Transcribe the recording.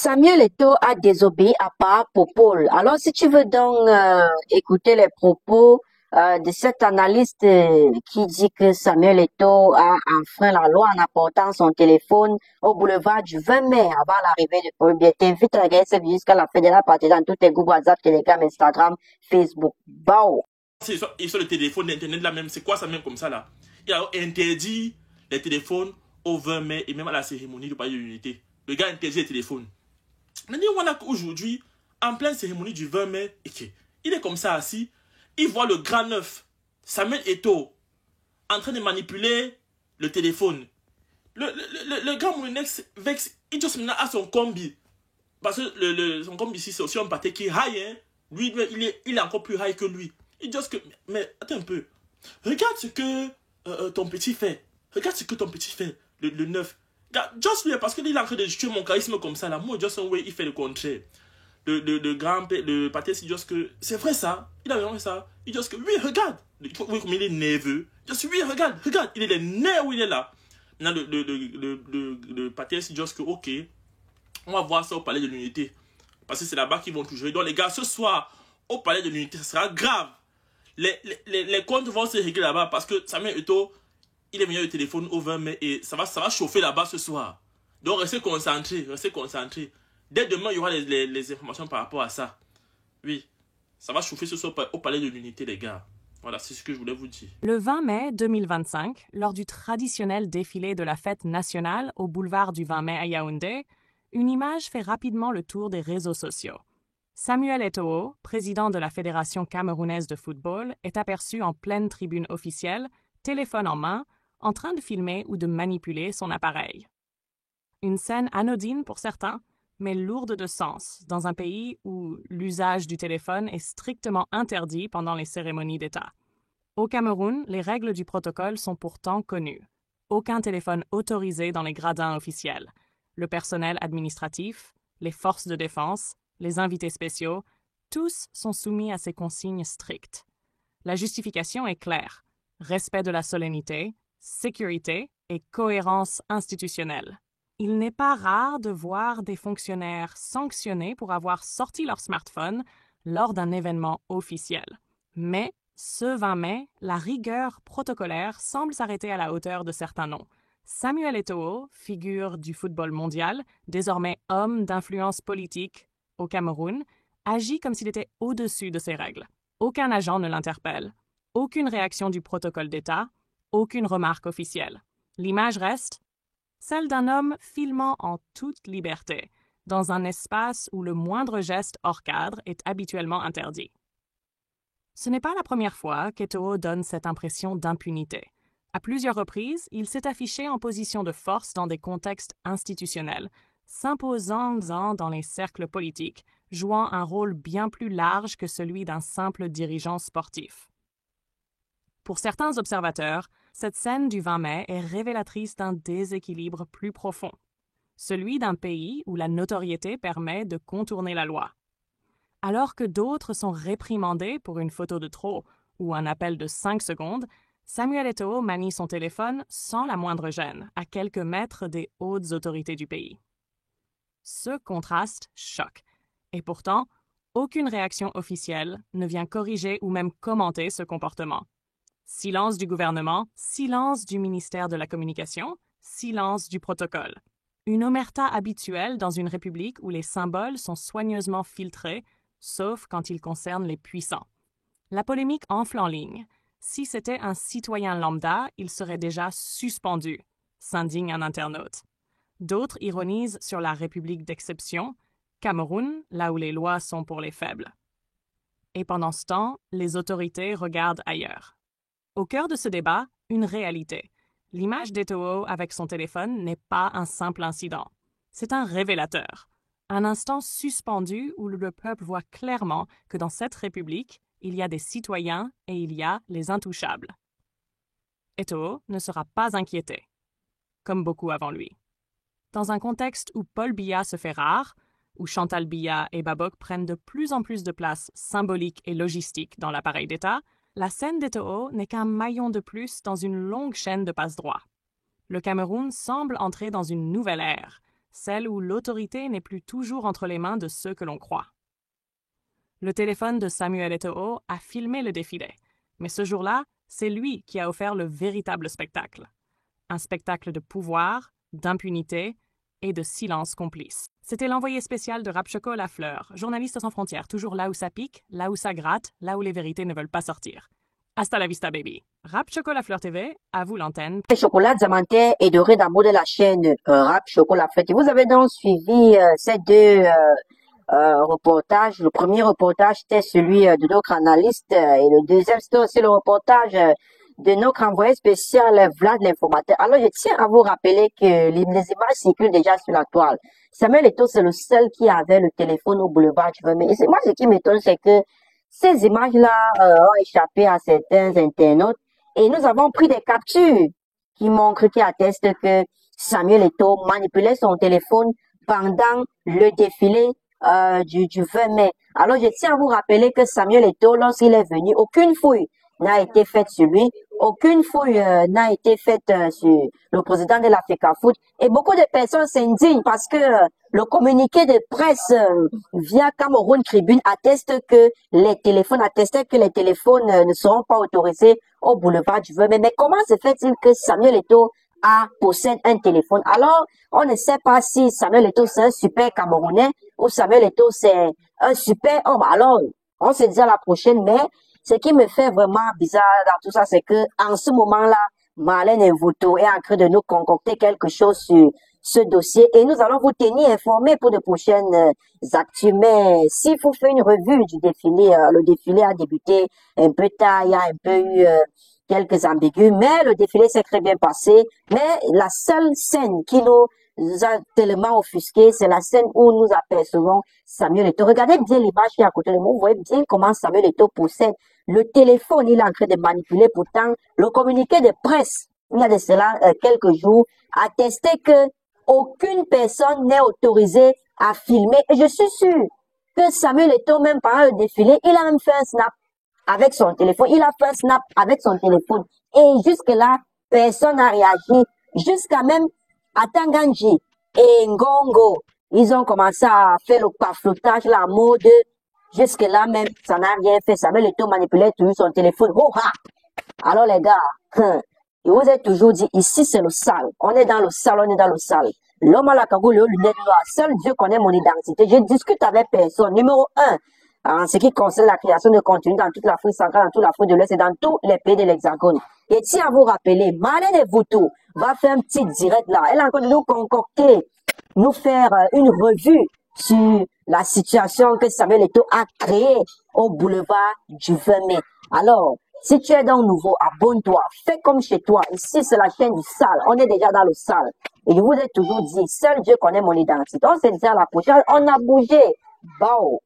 Samuel Eto'o a désobéi à part Popol. Alors, si tu veux donc écouter les propos de cet analyste qui dit que Samuel Eto'o a enfreint la loi en apportant son téléphone au boulevard du 20 mai avant l'arrivée du premier, t'invite à regarder cette vidéo jusqu'à la fin de la partie dans tous tes groupes WhatsApp, Telegram, Instagram, Facebook. Bao! Sur le téléphone d'internet là même, c'est quoi ça même comme ça là? Il a interdit les téléphones au 20 mai et même à la cérémonie du palais de l'unité. Le gars interdit les téléphones. Maintenant, voilà qu'aujourd'hui, en pleine cérémonie du 20 mai, il est comme ça assis, il voit le grand neuf, Samuel Eto'o, en train de manipuler le téléphone. Le grand Moulinex vex, il juste maintenant à son combi. Parce que son combi ici, c'est aussi un pâté qui est high, hein. Lui, il est encore plus high que lui. Il dit que, mais attends un peu. Regarde ce que ton petit fait. Regarde ce que ton petit fait, le neuf. Just lui, parce qu'il est en train de tuer mon charisme comme ça, là. Moi, just way, il fait le contraire. Le pâté, c'est juste que, c'est vrai ça. Il a vraiment ça. Il dit juste que, oui, regarde. Oui, comme il est nerveux. Juste, oui, regarde. Il est les nerfs où il est là. Maintenant, le pâté, c'est juste que, ok, on va voir ça au palais de l'unité. Parce que c'est là-bas qu'ils vont toujours. Donc, les gars, ce soir, au palais de l'unité, ça sera grave. Les comptes vont se régler là-bas parce que Samuel Eto'o, il est venu au téléphone au 20 mai et ça va chauffer là-bas ce soir. Donc, restez concentrés, restez concentrés. Dès demain, il y aura les informations par rapport à ça. Oui, ça va chauffer ce soir au palais de l'unité, les gars. Voilà, c'est ce que je voulais vous dire. Le 20 mai 2025, lors du traditionnel défilé de la fête nationale au boulevard du 20 mai à Yaoundé, une image fait rapidement le tour des réseaux sociaux. Samuel Eto'o, président de la Fédération camerounaise de football, est aperçu en pleine tribune officielle, téléphone en main, en train de filmer ou de manipuler son appareil. Une scène anodine pour certains, mais lourde de sens dans un pays où l'usage du téléphone est strictement interdit pendant les cérémonies d'État. Au Cameroun, les règles du protocole sont pourtant connues. Aucun téléphone autorisé dans les gradins officiels. Le personnel administratif, les forces de défense, les invités spéciaux, tous sont soumis à ces consignes strictes. La justification est claire. Respect de la solennité, sécurité et cohérence institutionnelle. Il n'est pas rare de voir des fonctionnaires sanctionnés pour avoir sorti leur smartphone lors d'un événement officiel. Mais, ce 20 mai, la rigueur protocolaire semble s'arrêter à la hauteur de certains noms. Samuel Eto'o, figure du football mondial, désormais homme d'influence politique au Cameroun, agit comme s'il était au-dessus de ces règles. Aucun agent ne l'interpelle. Aucune réaction du protocole d'État. Aucune remarque officielle. L'image reste celle d'un homme filmant en toute liberté, dans un espace où le moindre geste hors cadre est habituellement interdit. Ce n'est pas la première fois qu'Eto'o donne cette impression d'impunité. À plusieurs reprises, il s'est affiché en position de force dans des contextes institutionnels, s'imposant dans les cercles politiques, jouant un rôle bien plus large que celui d'un simple dirigeant sportif. Pour certains observateurs, cette scène du 20 mai est révélatrice d'un déséquilibre plus profond, celui d'un pays où la notoriété permet de contourner la loi. Alors que d'autres sont réprimandés pour une photo de trop ou un appel de 5 secondes, Samuel Eto'o manie son téléphone sans la moindre gêne, à quelques mètres des hautes autorités du pays. Ce contraste choque, et pourtant, aucune réaction officielle ne vient corriger ou même commenter ce comportement. Silence du gouvernement, silence du ministère de la Communication, silence du protocole. Une omerta habituelle dans une république où les symboles sont soigneusement filtrés, sauf quand ils concernent les puissants. La polémique enfle en ligne. Si c'était un citoyen lambda, il serait déjà suspendu, s'indigne un internaute. D'autres ironisent sur la république d'exception, Cameroun, là où les lois sont pour les faibles. Et pendant ce temps, les autorités regardent ailleurs. Au cœur de ce débat, une réalité. L'image d'Eto'o avec son téléphone n'est pas un simple incident. C'est un révélateur. Un instant suspendu où le peuple voit clairement que dans cette république, il y a des citoyens et il y a les intouchables. Eto'o ne sera pas inquiété, comme beaucoup avant lui. Dans un contexte où Paul Biya se fait rare, où Chantal Biya et Babok prennent de plus en plus de place symbolique et logistique dans l'appareil d'État, la scène d'Eto'o n'est qu'un maillon de plus dans une longue chaîne de passe-droit. Le Cameroun semble entrer dans une nouvelle ère, celle où l'autorité n'est plus toujours entre les mains de ceux que l'on croit. Le téléphone de Samuel Eto'o a filmé le défilé, mais ce jour-là, c'est lui qui a offert le véritable spectacle. Un spectacle de pouvoir, d'impunité et de silence complice. C'était l'envoyé spécial de Rap Choco Lafleur, journaliste sans frontières, toujours là où ça pique, là où ça gratte, là où les vérités ne veulent pas sortir. Hasta la vista, baby. Rap Choco Lafleur TV, à vous l'antenne. Chocolat diamantaire et doré d'amour de la chaîne Rap Chocolat Fleur. Vous avez donc suivi ces deux reportages. Le premier reportage, c'était celui de notre analyste et le deuxième, c'était aussi le reportage de notre envoyé spécial Vlad l'informateur. Alors, je tiens à vous rappeler que les images circulent déjà sur la toile. Samuel Eto'o, c'est le seul qui avait le téléphone au boulevard du Vermeer. Et moi, ce qui m'étonne, c'est que ces images-là ont échappé à certains internautes et nous avons pris des captures qui montrent, qui attestent que Samuel Eto'o manipulait son téléphone pendant le défilé du 20 mai. Alors, je tiens à vous rappeler que Samuel Eto'o, lorsqu'il est venu, aucune fouille n'a été faite sur lui, aucune fouille n'a été faite sur le président de la FECAFOOT. Et beaucoup de personnes s'indignent parce que le communiqué de presse via Cameroun Tribune atteste que les téléphones, attestait que les téléphones ne seront pas autorisés au boulevard du 20 mai. Mais comment se fait-il que Samuel Eto'o possède un téléphone? Alors, on ne sait pas si Samuel Eto'o c'est un super Camerounais ou Samuel Eto'o c'est un super homme. Alors, on se dit à la prochaine, mais ce qui me fait vraiment bizarre dans tout ça, c'est que en ce moment-là, Marlène Mvuto est en train de nous concocter quelque chose sur ce dossier et nous allons vous tenir informés pour de prochaines actus. Mais s'il faut faire une revue du défilé, le défilé a débuté un peu tard, il y a un peu eu quelques ambigus, mais le défilé s'est très bien passé. Mais la seule scène qui nous a tellement offusqué, c'est la scène où nous apercevons Samuel Eto'o. Regardez bien l'image qui est à côté de moi. Vous voyez bien comment Samuel Eto'o possède le téléphone. Il est en train de manipuler. Pourtant, le communiqué de presse, il y a de cela quelques jours, attestait que aucune personne n'est autorisée à filmer. Et je suis sûre que Samuel Eto'o, même pendant le défilé, il a même fait un snap avec son téléphone. Il a fait un snap avec son téléphone. Et jusque-là, personne n'a réagi. Jusqu'à même Atanganji et Ngongo, ils ont commencé à faire le paflotage, la mode. Jusque-là même, ça n'a rien fait. Samuel Eto'o manipulait toujours son téléphone. Oh, ha! Alors les gars, je vous ai toujours dit, ici c'est le sale. On est dans le sale, on est dans le sale. L'homme à la cagoule, aux lunettes noires, seul Dieu connaît mon identité. Je discute avec personne. Numéro 1, en ce qui concerne la création de contenu dans toute l'Afrique centrale, dans toute l'Afrique de l'Ouest et dans tous les pays de l'Hexagone. Et tiens à vous rappeler, Marlène Mvuto va faire un petit direct là. Elle a encore de nous concocter, nous faire une revue sur la situation que Samuel Eto'o a créée au boulevard du 20 mai. Alors, si tu es donc nouveau, abonne-toi, fais comme chez toi. Ici, c'est la chaîne du sale. On est déjà dans le sale. Et je vous ai toujours dit, seul Dieu connaît mon identité. On se dit à la prochaine, on a bougé. Bon.